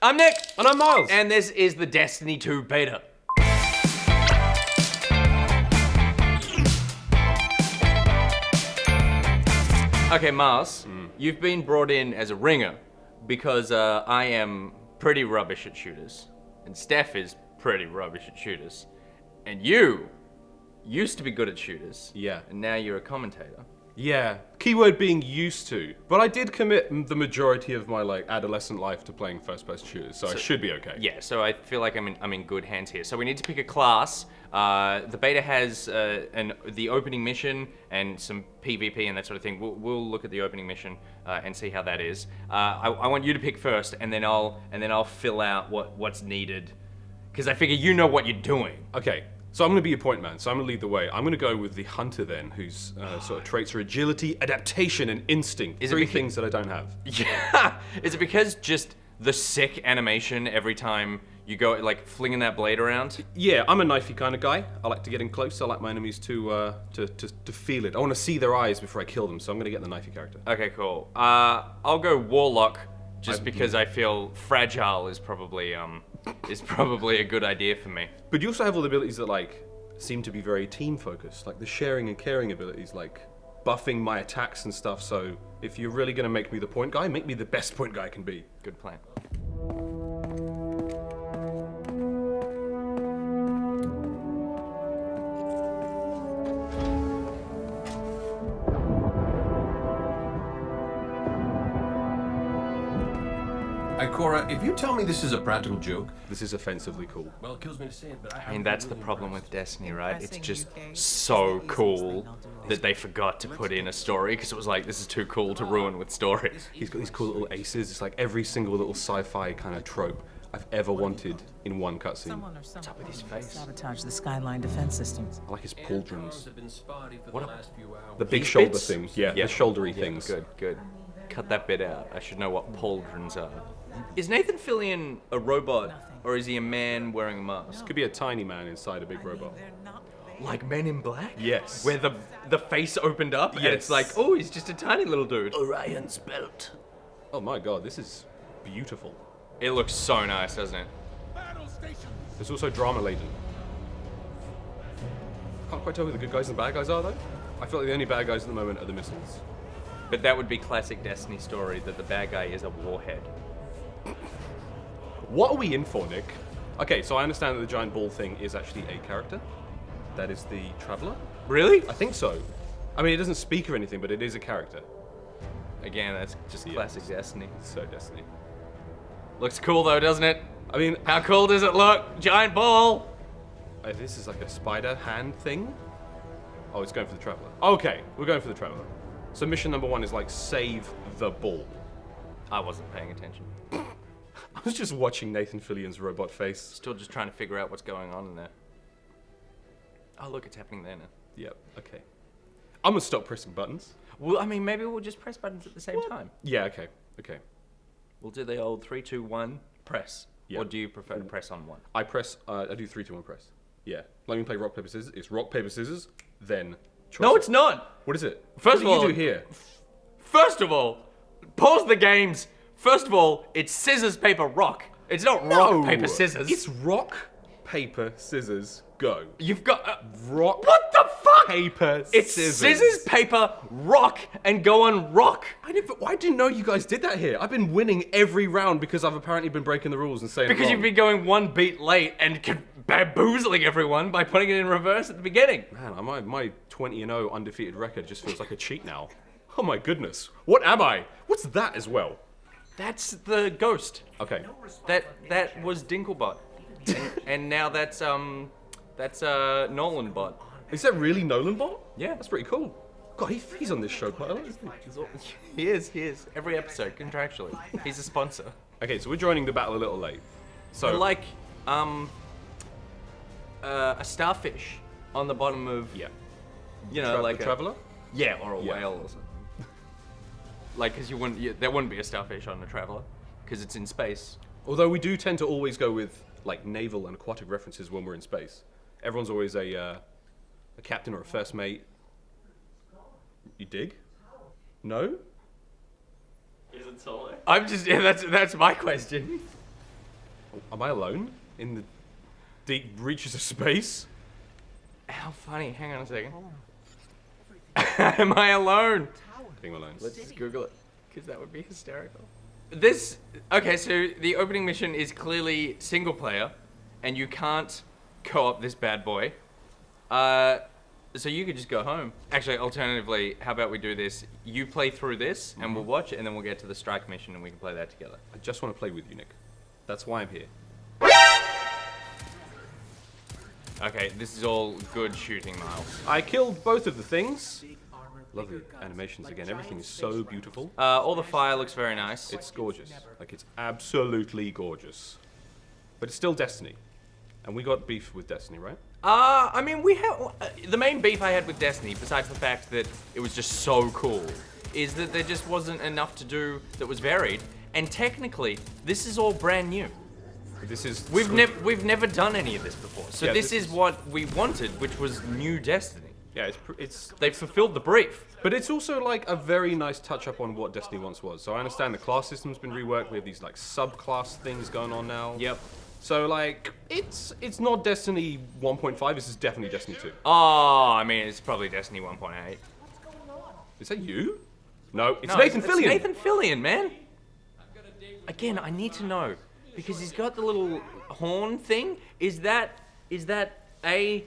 I'm Nick. And I'm Miles. And this is the Destiny 2 beta. Okay, Miles, you've been brought in as a ringer because I am pretty rubbish at shooters. And Steph is pretty rubbish at shooters. And you used to be good at shooters. Yeah. And now you're a commentator. Yeah, keyword being used to. But I did commit the majority of my adolescent life to playing first-person shooters, so I should be okay. Yeah, so I feel like I'm in good hands here. So we need to pick a class. The beta has the opening mission and some PvP and that sort of thing. We'll look at the opening mission and see how that is. I want you to pick first, and then I'll fill out what's needed, because I figure you know what you're doing. Okay. So I'm going to be your point man, so I'm going to lead the way. I'm going to go with the hunter then, whose sort of traits are agility, adaptation, and instinct. Three things that I don't have. Yeah! Is it because just the sick animation every time you go, flinging that blade around? Yeah, I'm a knifey kind of guy. I like to get in close. I like my enemies to feel it. I want to see their eyes before I kill them, so I'm going to get the knifey character. Okay, cool. I'll go warlock, just because I feel fragile is probably a good idea for me. But you also have all the abilities that seem to be very team focused, like the sharing and caring abilities, like buffing my attacks and stuff. So if you're really gonna make me the point guy, make me the best point guy I can be. Good plan. Cora, if you tell me this is a practical joke, This is offensively cool. well, it kills me to say it, but I mean, that's the problem with Destiny, right? It's just so cool that they forgot to put in a story, because it was like, this is too cool to ruin with story. He's got these cool little aces. It's like every single little sci-fi kind of trope I've ever wanted in one cutscene. What's up with his face? Sabotage the Skyline defense systems. I like his pauldrons. What The big These shoulder bits? thing. Yeah, the shouldery things. Good. Cut that bit out. I should know what pauldrons are. Is Nathan Fillion a robot, or is he a man wearing a mask? Could be a tiny man inside a big robot. Like Men in Black? Yes. Where the face opened up, and it's Yes. like, oh, he's just a tiny little dude. Orion's belt. Oh my god, this is beautiful. It looks so nice, doesn't it? There's also drama laden. Can't quite tell who the good guys and the bad guys are though. I feel like the only bad guys at the moment are the missiles. But that would be classic Destiny story, that the bad guy is a warhead. What are we in for, Nick? Okay, so I understand that the giant ball thing is actually a character. That is the Traveler. Really? I think so. I mean, it doesn't speak or anything, but it is a character. Again, that's just classic Destiny. So Destiny. Looks cool though, doesn't it? I mean, How cool does it look? Giant ball! this is like a spider hand thing. Oh, it's going for the Traveler. Okay, we're going for the Traveler. So mission number 1 is save the ball. I wasn't paying attention. I was just watching Nathan Fillion's robot face. Still just trying to figure out what's going on in there. Oh, look, it's happening there now. Yep, okay. I'm gonna stop pressing buttons. Well, I mean, maybe we'll just press buttons at the same time. Yeah, okay. We'll do the old 3, 2, 1, press. Yeah. Or do you prefer to press on one? I do 3, 2, 1 press. Yeah. Let me play rock, paper, scissors. It's rock, paper, scissors, then choice. No, it's not! What is it? First what of do all- you do here? First of all, pause the games. First of all, it's scissors, paper, rock. It's not rock, paper, scissors. It's rock, paper, scissors, go. You've got... Rock, what the fuck? paper, It's scissors, paper, rock, and go on rock. I didn't know you guys did that here. I've been winning every round because I've apparently been breaking the rules and saying Because it you've wrong. been going one beat late and bamboozling everyone by putting it in reverse at the beginning. Man, my 20-0 undefeated record just feels like a cheat now. Oh my goodness. What am I? What's that as well? That's the ghost. Okay. That was Dinklebot. and now that's Nolan Bot. Is that really Nolan Bot? Yeah. That's pretty cool. God, he's on this show quite a lot, isn't he? He is. Every episode, contractually. He's a sponsor. Okay, so we're joining the battle a little late. So But like, a starfish on the bottom of, yeah. you know, like the a Traveler? Yeah, or a Yeah. whale or something. Like, because there wouldn't be a starfish on a Traveler, because it's in space. Although we do tend to always go with naval and aquatic references when we're in space. Everyone's always a captain or a first mate. You dig? No? Is it solo? I'm just, that's my question. Am I alone in the deep reaches of space? How funny. Hang on a second. Am I alone? Being alone. Let's just Google it, because that would be hysterical. This, okay, so the opening mission is clearly single player, and you can't co-op this bad boy. So you could just go home. Actually, alternatively, how about we do this? You play through this, and we'll watch it, and then we'll get to the strike mission, and we can play that together. I just want to play with you, Nick. That's why I'm here. Okay, this is all good shooting, Miles. I killed both of the things. Lovely animations again. Everything is so beautiful. All the fire looks very nice. It's gorgeous. Like, it's absolutely gorgeous. But it's still Destiny. And we got beef with Destiny, right? I mean, we have the main beef I had with Destiny, besides the fact that it was just so cool, is that there just wasn't enough to do that was varied. And technically, this is all brand new. This is We've never done any of this before. So Yeah, this this is is- what we wanted, which was new Destiny. Yeah, it's They've fulfilled the brief. but it's also like a very nice touch up on what Destiny once was. So I understand the class system's been reworked. We have these like subclass things going on now. Yep. So like it's not Destiny 1.5. This is definitely Destiny 2. Oh, I mean, it's probably Destiny 1.8. Is that you? No, it's No, Nathan it's Fillion. Nathan Fillion, man. Again, I need to know, because he's got the little horn thing. Is that A,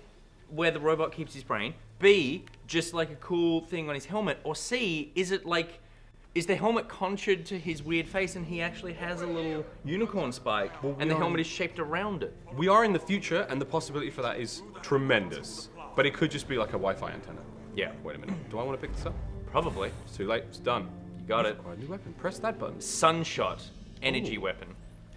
where the robot keeps his brain? B, just like a cool thing on his helmet? Or C, is the helmet contoured to his weird face and he actually has a little unicorn spike and the helmet is shaped around it? We are in the future, and the possibility for that is tremendous. But it could just be like a Wi-Fi antenna. Yeah, Wait a minute. Do I want to pick this up? probably. It's too late. It's done. You got it. Oh, a new weapon. Press that button. Sunshot, energy weapon.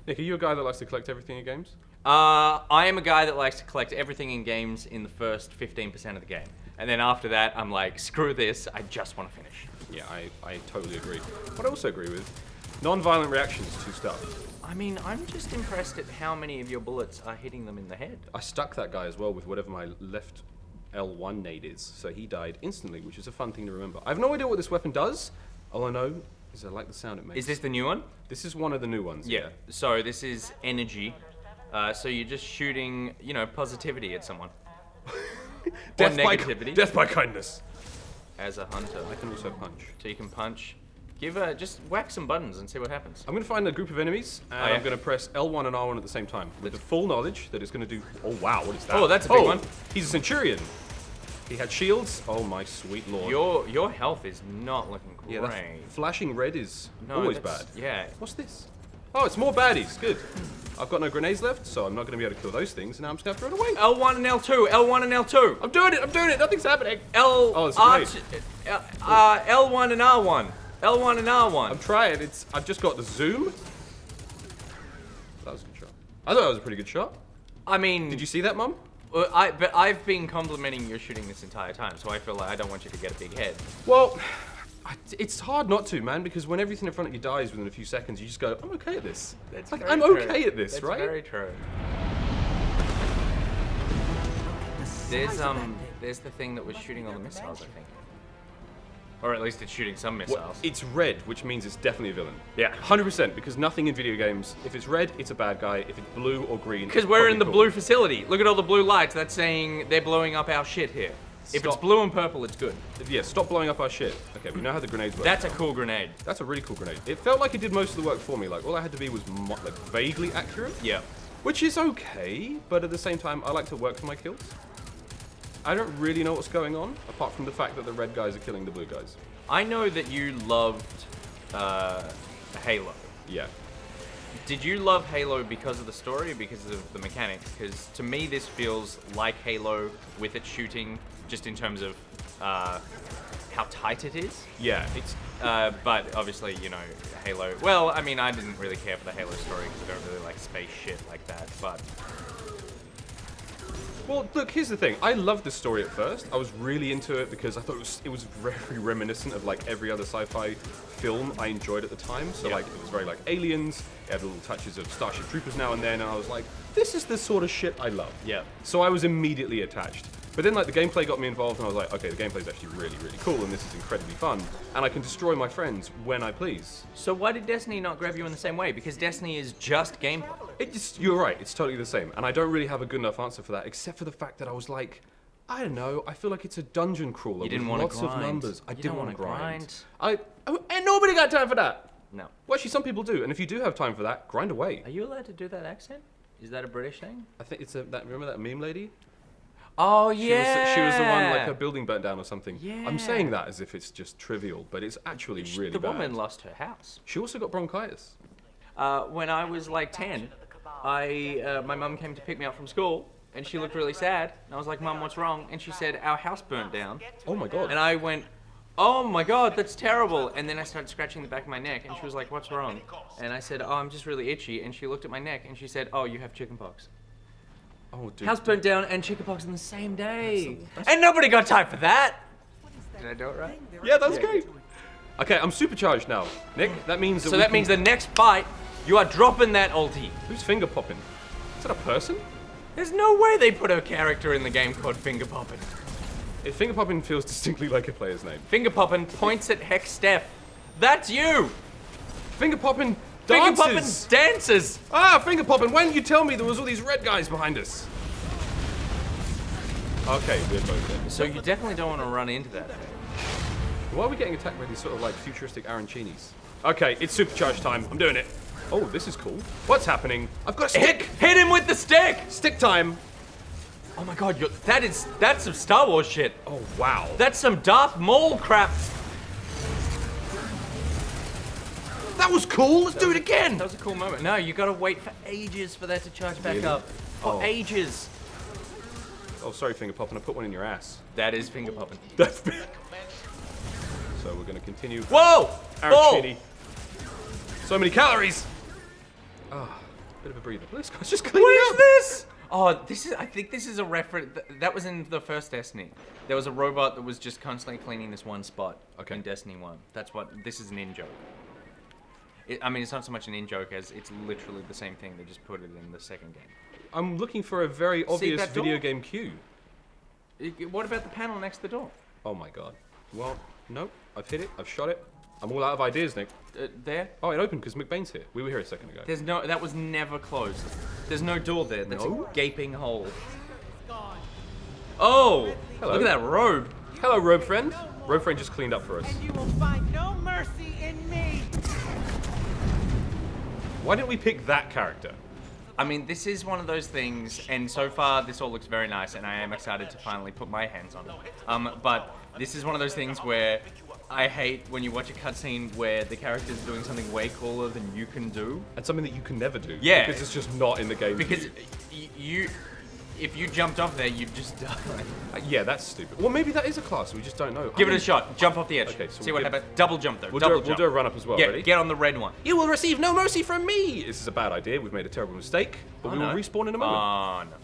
Nick, are you a guy that likes to collect everything in games? I am a guy that likes to collect everything in games in the first 15% of the game. And then after that, I'm like, screw this, I just want to finish. Yeah, I totally agree. What I also agree with, non-violent reactions to stuff. I mean, I'm just impressed at how many of your bullets are hitting them in the head. I stuck that guy as well with whatever my left L1 nade is, so he died instantly, which is a fun thing to remember. I have no idea what this weapon does. All I know is I like the sound it makes. Is this the new one? This is one of the new ones. Yeah. So this is energy. So you're just shooting, positivity at someone. Death by negativity. death by kindness. As a hunter. I can also punch. So you can punch. Just whack some buttons and see what happens. I'm going to find a group of enemies, and yeah. I'm going to press L1 and R1 at the same time, with the full knowledge that it's going to do... Oh, wow, what is that? Oh, that's a big one. He's a Centurion. He had shields. Oh, my sweet lord. Your health is not looking great. Yeah, that flashing red is No, always that's- bad. Yeah. What's this? Oh, it's more baddies. Good. I've got no grenades left, so I'm not going to be able to kill those things, and now I'm just going to throw it away. L1 and L2. L1 and L2. I'm doing it. Nothing's happening. Oh, it's a grenade. L1 and R1. L1 and R1. I'm trying. I've just got the zoom. That was a good shot. I thought that was a pretty good shot. I mean, Did you see that, Mum? But I've been complimenting your shooting this entire time, so I feel like I don't want you to get a big head. Well, it's hard not to, man, because when everything in front of you dies within a few seconds, you just go, I'm okay at this. That's like, very I'm true. okay at this, That's right? very true. There's the thing that was shooting all the missiles, I think. Or at least it's shooting some missiles. Well, it's red, which means it's definitely a villain. Yeah. 100%, because nothing in video games, if it's red, it's a bad guy. If it's blue or green, Because it's we're probably in the cool. blue facility. Look at all the blue lights. That's saying they're blowing up our shit here. If it's Stop. blue and purple, it's good. Yeah, stop blowing up our shit. Okay, we know how the grenades work. That's a cool grenade. That's a really cool grenade. It felt like it did most of the work for me. Like, all I had to be was like vaguely accurate. Yeah. Which is okay, but at the same time, I like to work for my kills. I don't really know what's going on, apart from the fact that the red guys are killing the blue guys. I know that you loved Halo. Yeah. Did you love Halo because of the story or because of the mechanics? Because to me, this feels like Halo with its shooting, just in terms of how tight it is. Yeah, it's... But obviously, Halo... Well, I mean, I didn't really care for the Halo story because I don't really like space shit like that, but... Well, look, here's the thing. I loved the story at first. I was really into it because I thought it was very reminiscent of like every other sci-fi film I enjoyed at the time. So Yeah. like it was very like Aliens. It had little touches of Starship Troopers now and then, and I was like, this is the sort of shit I love. Yeah. So I was immediately attached. But then like the gameplay got me involved, and I was like, okay, the gameplay's actually really, really cool, and this is incredibly fun, and I can destroy my friends when I please. So why did Destiny not grab you in the same way? Because Destiny is just gameplay. You're right, it's totally the same. And I don't really have a good enough answer for that, except for the fact that I was like, I don't know, I feel like it's a dungeon crawler with lots of numbers. I didn't want to grind. And nobody got time for that. No. Well, actually, some people do. And if you do have time for that, grind away. Are you allowed to do that accent? Is that a British thing? I think it's remember that meme lady? Oh, yeah. She was the one, like, her building burnt down or something. Yeah. I'm saying that as if it's just trivial, but it's actually really bad. The woman lost her house. She also got bronchitis. When I was like 10, my mum came to pick me up from school, and she looked really sad. And I was like, Mum, what's wrong? And she said, our house burnt down. Oh my god. And I went, oh my god, that's terrible. And then I started scratching the back of my neck, and she was like, what's wrong? And I said, oh, I'm just really itchy. And she looked at my neck, and she said, oh, you have chickenpox. Oh, dude. House burnt down and chickenpox in the same day. And nobody got time for that. Did I do it right? Yeah, that was great. Okay, I'm supercharged now. Nick, that means that means the next fight, you are dropping that ulti. Who's finger popping? Is that a person? There's no way they put a character in the game called Finger Poppin'. If finger popping feels distinctly like a player's name. Finger Poppin' points at Hex Steph. That's you! Finger popping Finger dances! Poppin' dances! Ah, finger popping, why didn't you tell me there was all these red guys behind us? Okay, we're both there. So you definitely don't want to run into that. Why are we getting attacked by these sort of like futuristic arancinis? Okay, it's supercharged time. I'm doing it. Oh, this is cool. What's happening? I've got a stick! Hit him with the stick! Stick time! Oh my god, that's some Star Wars shit. Oh, wow. That's some Darth Maul crap. That was cool! Let's do it again! That was a cool moment. No, you gotta wait for ages for that to charge back up. For ages. Oh, sorry, finger popping. I put one in your ass. That is Finger Poppin'. That's big. So we're gonna continue. Whoa! Arancini. So many calories! Ah, bit of a breather. This guy's just cleaning What up. is this? Oh, I think this is a reference. That was in the first Destiny. There was a robot that was just constantly cleaning this one spot in Destiny 1. This is an in-joke. I mean, it's not so much an in-joke as it's literally the same thing. They just put it in the second game. I'm looking for a very obvious that door? video game cue. What about the panel next to the door? Oh my god. Well, nope. I've hit it. I've shot it. I'm all out of ideas, Nick. There? Oh, it opened because McBain's here. We were here a second ago. That was never closed. There's no door there. That's a gaping hole. Oh! Hello. Look at that robe. Hello, Robe Friend. Robe Friend just cleaned up for us. And you will find no mercy in me. Why didn't we pick that character? I mean, this is one of those things, and so far this all looks very nice, and I am excited to finally put my hands on it. But this is one of those things where I hate when you watch a cutscene where the character's doing something way cooler than you can do. And something that you can never do. Yeah. Because it's just not in the game. Because if you jumped off there, you'd just die. Yeah, that's stupid. Well, maybe that is a class. We just don't know. Give it a shot. Jump off the edge. Okay, so see we'll what happens. Double jump though. We'll Double do a run up as well. Yeah, Ready? get on the red one. You will receive no mercy from me. This is a bad idea. We've made a terrible mistake. But we will respawn in a moment. Oh no.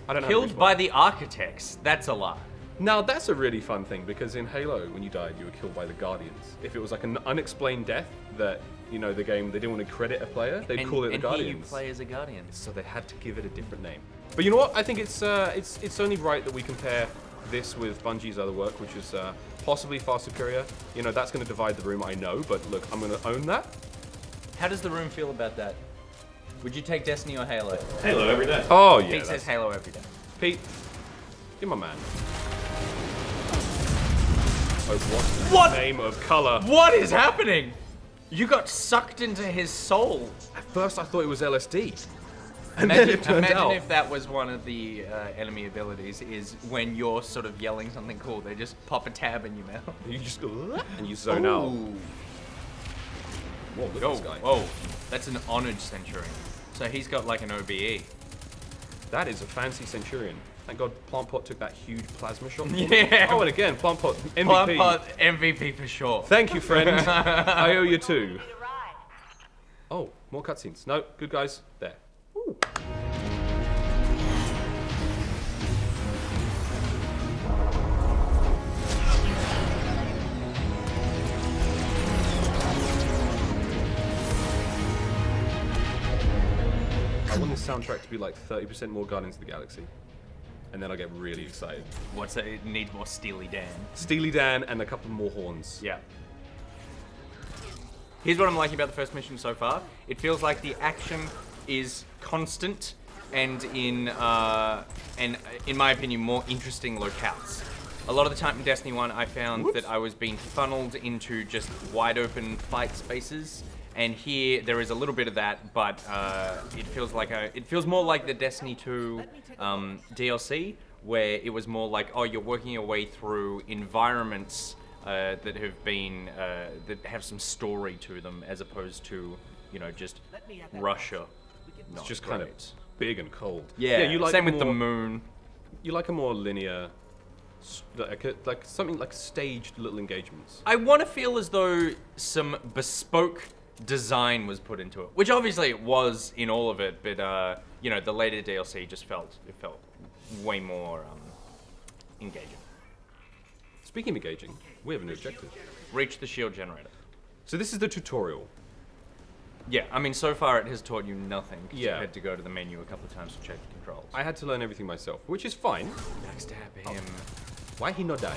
I don't know. Killed by the architects. That's a lie. Now that's a really fun thing because in Halo, when you died, you were killed by the Guardians. If it was like an unexplained death that the game they didn't want to credit a player, they'd call it the Guardians. And you play as a Guardian. So they had to give it a different name. But you know what? I think it's only right that we compare this with Bungie's other work, which is possibly far superior. That's going to divide the room, I know, but look, I'm going to own that. How does the room feel about that? Would you take Destiny or Halo? Halo every day. Oh yeah. Pete says Halo every day. Pete, you're my man. Oh, What? the name of color? What is happening? You got sucked into his soul. At first, I thought it was LSD. And then it turned Imagine out. if that was one of the enemy abilities, is when you're sort of yelling something cool, they just pop a tab in your mouth. You just go and you zone out. Ooh. Whoa, look at Oh, this guy. whoa. That's an honored centurion. So he's got like an OBE. That is a fancy Centurion. Thank God Plant Pot took that huge plasma shot. Yeah. Oh, and again, Plant Pot MVP. Plant Pot MVP for sure. Thank you, friend. I owe you two. Oh, more cutscenes. No, good guys. There. Ooh. I want this soundtrack to be like 30% more Guardians of the Galaxy. And then I'll get really excited. What's that? It needs more Steely Dan. Steely Dan and a couple more horns. Yeah. Here's what I'm liking about the first mission so far. It feels like the action is constant and in my opinion, more interesting locales. A lot of the time in Destiny 1, I found that I was being funneled into just wide open fight spaces. And here, there is a little bit of that, but it feels more like the Destiny 2 DLC, where it was more like, oh, you're working your way through environments that have some story to them, as opposed to, just Russia. It's just kind of big and cold. Yeah, you like same with the moon. You like a more linear, like something like staged little engagements. I want to feel as though some bespoke design was put into it, which obviously it was in all of it, but the later DLC just felt way more engaging. Speaking of engaging, we have a new objective. Reach the shield generator. So this is the tutorial. Yeah, I mean, so far it has taught you nothing. Yeah. You had to go to the menu a couple of times to check the controls. I had to learn everything myself, which is fine. Backstab him. Why he not die?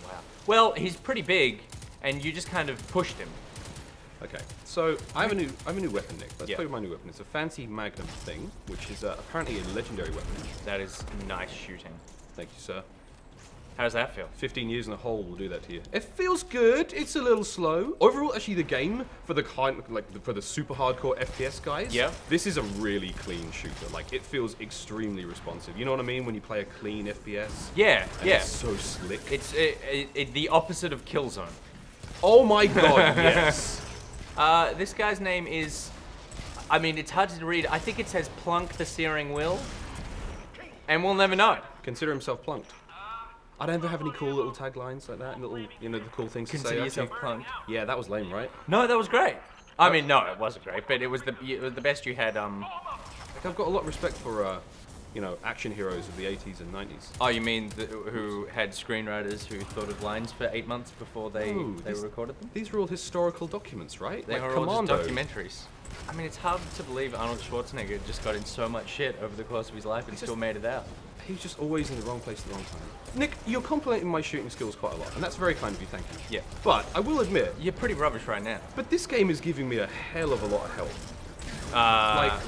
Wow. Well, he's pretty big, and you just kind of pushed him. Okay, so I have a new weapon, Nick. Let's Yeah. play with my new weapon. It's a fancy Magnum thing, which is apparently a legendary weapon. That is nice shooting. Thank you, sir. How does that feel? 15 years in a hole will do that to you. It feels good. It's a little slow. Overall, actually, the game for the for the super hardcore FPS guys. Yeah. This is a really clean shooter. Like, it feels extremely responsive. You know what I mean when you play a clean FPS? Yeah, And yeah. It's so slick. It's the opposite of Killzone. Oh my god, yes. This guy's name is, I mean, it's hard to read. I think it says Plunk the Steering Wheel, and we'll never know. Consider himself plunked. I don't ever have any cool little taglines like that, little, the cool things to say. Consider after yourself you- plunked. Yeah, that was lame, right? No, that was great. I mean, no, it wasn't great, but it was the best you had. Like, I've got a lot of respect for, action heroes of the 80s and 90s. Oh, you mean who had screenwriters who thought of lines for 8 months before they recorded them? These are all historical documents, right? They like were all Commando. just documentaries. I mean, it's hard to believe Arnold Schwarzenegger just got in so much shit over the course of his life and still made it out. He was just always in the wrong place at the wrong time. Nick, you're complimenting my shooting skills quite a lot, and that's very kind of you, thank you. Yeah. But I will admit, You're pretty rubbish right now. but this game is giving me a hell of a lot of help.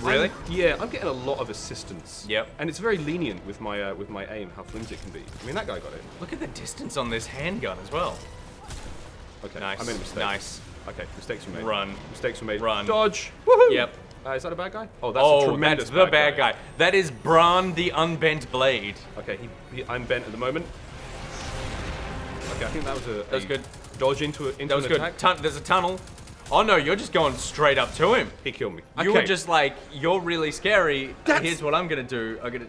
Really? I'm getting a lot of assistance. Yep. And it's very lenient with my aim, how flimsy it can be. I mean, that guy got it. Look at the distance on this handgun as well. Okay, Nice. I made a mistake. Nice. Okay, mistakes were made. Run. Mistakes were made. Run. Dodge. Woohoo! Yep. Is that a bad guy? Oh, that's a tremendous that's the bad guy. That is Bran the Unbent Blade. Okay, I'm bent at the moment. Okay, I think that was That was good. Dodge into That was an good. attack. There's a tunnel. Oh no, you're just going straight up to him. He killed me. You Okay. were just like, you're really scary. Here's what I'm gonna do. I'm gonna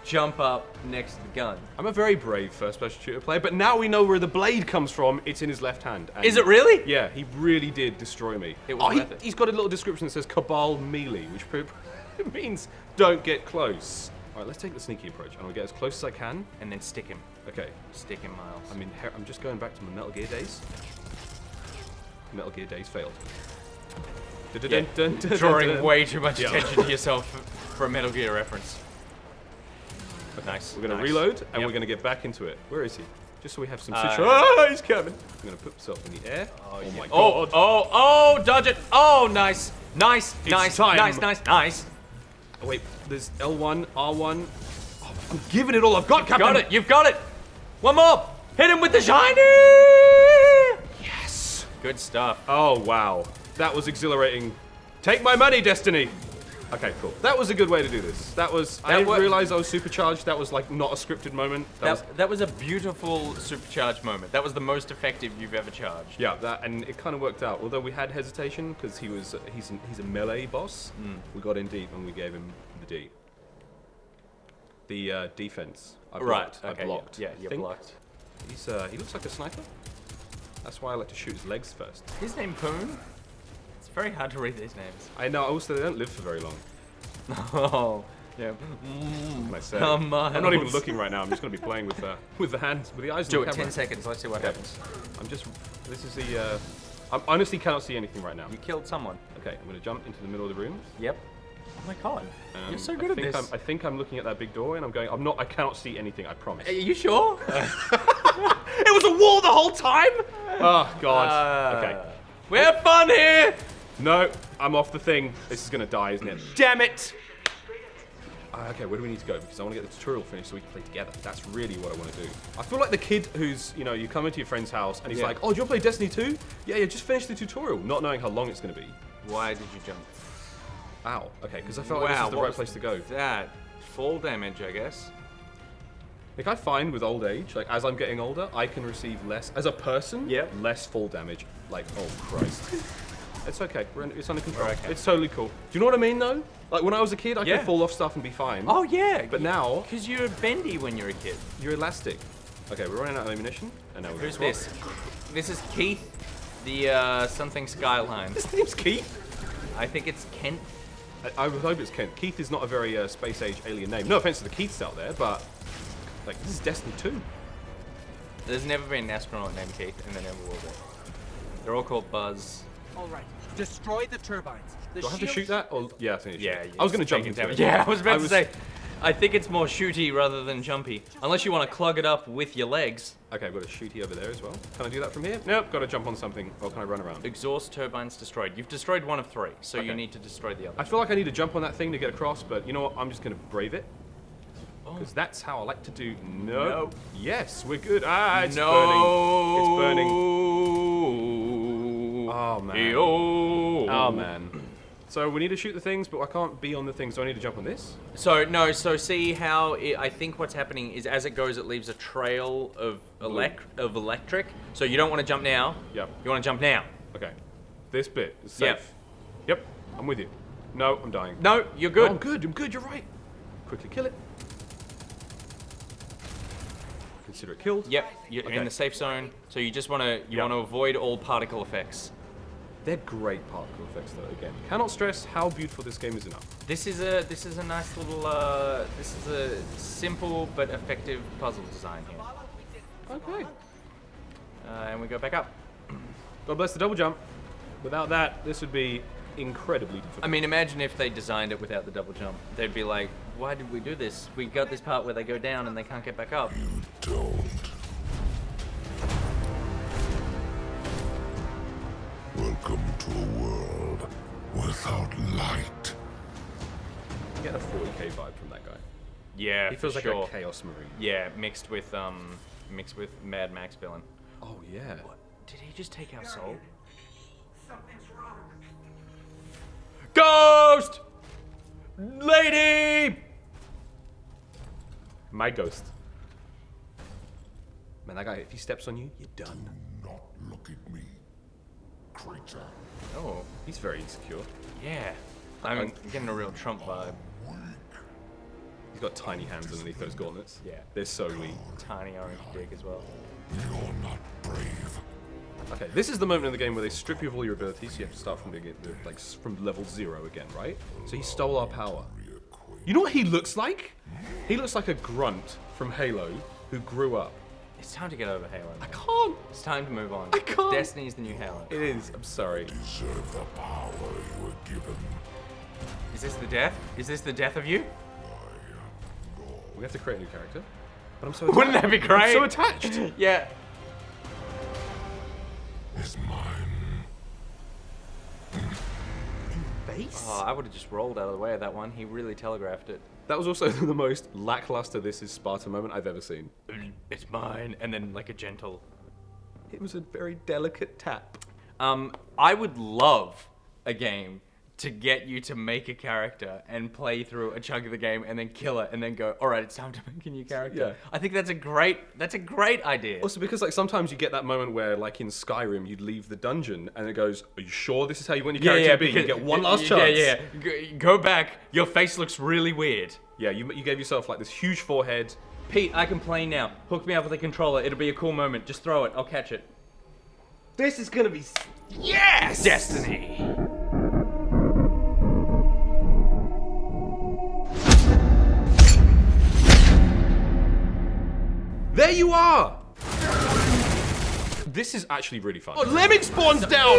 jump up next to the gun. I'm a very brave first-person shooter player, but now we know where the blade comes from. It's in his left hand. And Is it really? Yeah, he really did destroy me. It was worth it. He's got a little description that says Cabal Melee, which it means don't get close. All right, let's take the sneaky approach. I'm gonna get as close as I can. And then stick him. Okay. Stick him, Miles. I mean, I'm just going back to my Metal Gear days. Metal Gear days failed. Yeah. Drawing way too much Yeah. attention to yourself for a Metal Gear reference. Nice. We're gonna nice. reload, and Yep. we're gonna get back into it. Where is he? Just so we have some Uh, situation. Ah, he's coming. I'm gonna put myself in the air. Oh yeah. my Oh, god. oh, dodge it. Oh, nice. Nice, nice, time. nice. Oh, wait, there's L1, R1. Oh, I'm giving it all I've got, Captain. Got it, you've got it. One more. Hit him with the shiny. Yes. Good stuff. Oh, wow. That was exhilarating. Take my money, Destiny. Okay, cool. That was a good way to do this. I didn't realize I was supercharged. That was like not a scripted moment. That was a beautiful supercharged moment. That was the most effective you've ever charged. Yeah, and it kind of worked out. Although we had hesitation because he's a melee boss. We got in deep and we gave him the D. The defense. I blocked. Right. Okay. I blocked. Yeah, I you think. blocked. He looks like a sniper. That's why I like to shoot his legs first. His name Poon. It's very hard to read these names. I know. Also, they don't live for very long. Oh, yeah. Can I say? Come on. I'm not even looking right now. I'm just going to be playing with the hands, with the eyes. Do on it. the camera. 10 seconds. Let's see what happens. This is the. I honestly cannot see anything right now. You killed someone. Okay, I'm going to jump into the middle of the room. Yep. Oh my god. You're so I good at think this. I think I'm looking at that big door and I'm going. I cannot see anything. I promise. Are you sure? It was a wall the whole time. Oh god. Okay. We have fun here. No. I'm off the thing. This is gonna die, isn't it? Damn it! Okay, where do we need to go? Because I want to get the tutorial finished so we can play together. That's really what I want to do. I feel like the kid who's, you know, you come into your friend's house and he's like, oh, do you want to play Destiny 2? Yeah, just finish the tutorial, not knowing how long it's going to be. Why did you jump? Ow. Okay, because I felt like this is the right place to go. That fall damage, I guess. Like, I find with old age, like, as I'm getting older, I can receive less, as a person, less fall damage. Like, oh, Christ. It's okay. It's under control. Okay. It's totally cool. Do you know what I mean, though? Like, when I was a kid, I could fall off stuff and be fine. Oh, yeah. But now... Because you're bendy when you're a kid. You're elastic. Okay, we're running out of ammunition. And now we're Who's this? This is Keith, the something Skyline. His name's Keith? I think it's Kent. I would hope it's Kent. Keith is not a very space-age alien name. No offense to the Keiths out there, but... Like, this is Destiny 2. There's never been an astronaut named Keith, and there never will be. They're all called Buzz. All right, destroy the turbines. Do I have to shoot that? Or yeah, I think I was going to jump into it. Yeah, I was about to say. I think it's more shooty rather than jumpy. Unless you want to clog it up with your legs. Okay, I've got a shooty over there as well. Can I do that from here? Nope, got to jump on something. Or can I run around? Exhaust turbines destroyed. You've destroyed one of 3, so you need to destroy the other. I feel like I need to jump on that thing to get across, but you know what? I'm just going to brave it. Because that's how I like to do. No. Yes, we're good. Ah, it's burning. It's burning. Oh, man. Oh, man. So we need to shoot the things, but I can't be on the things, so I need to jump on this? So see how I think what's happening is as it goes, it leaves a trail of electric. So you don't want to jump now. Yep. You want to jump now. Okay. This bit is safe. Yep. I'm with you. No, I'm dying. No, you're good. No, I'm good. You're right. Quickly kill it. Consider it killed. Yep. You're in the safe zone. So you just want to avoid all particle effects. They're great particle effects, though. Again, cannot stress how beautiful this game is enough. This is a nice little this is a simple but effective puzzle design here. Okay. And we go back up. God bless the double jump. Without that, this would be incredibly difficult. I mean, imagine if they designed it without the double jump. They'd be like, why did we do this? We got this part where they go down and they can't get back up. You don't. Welcome to a world without light. I'm getting a 40k vibe from that guy. Yeah, he feels like a chaos marine. Yeah, mixed with Mad Max villain. Oh yeah. What? Did he just take our soul? Something's wrong. Ghost! Lady! My ghost. Man, that guy, if he steps on you, you're done. Do not look at me, creature. Oh, he's very insecure. Yeah. I'm getting a real Trump vibe. He's got tiny hands underneath those gauntlets. Yeah. They're so weak. Tiny orange dick as well. You're not brave. Okay, this is the moment in the game where they strip you of all your abilities, so you have to start from from level 0 again, right? So he stole our power. You know what he looks like? He looks like a grunt from Halo who grew up. It's time to get over Halo. I can't. It's time to move on. I can't. Destiny's the new Halo. It is. I'm sorry. Deserve the power you were given. Is this the death? Is this the death of you? We have to create a new character. But I'm so attached. Wouldn't that be great? I'm so attached. Yeah. Is mine. Base? Oh, I would have just rolled out of the way of that one. He really telegraphed it. That was also the most lackluster This Is Sparta moment I've ever seen. It's mine, and then like a gentle. It was a very delicate tap. I would love a game to get you to make a character and play through a chunk of the game and then kill it and then go, all right, it's time to make a new character. Yeah. I think that's a great idea. Also, because like sometimes you get that moment where, like in Skyrim, you'd leave the dungeon and it goes, "Are you sure this is how you want your character to be?" You get one last chance. Yeah. Go back. Your face looks really weird. Yeah, you gave yourself like this huge forehead. Pete, I can play now. Hook me up with a controller. It'll be a cool moment. Just throw it. I'll catch it. This is gonna be yes! Destiny. There you are! This is actually really fun. Oh, lemming spawns down!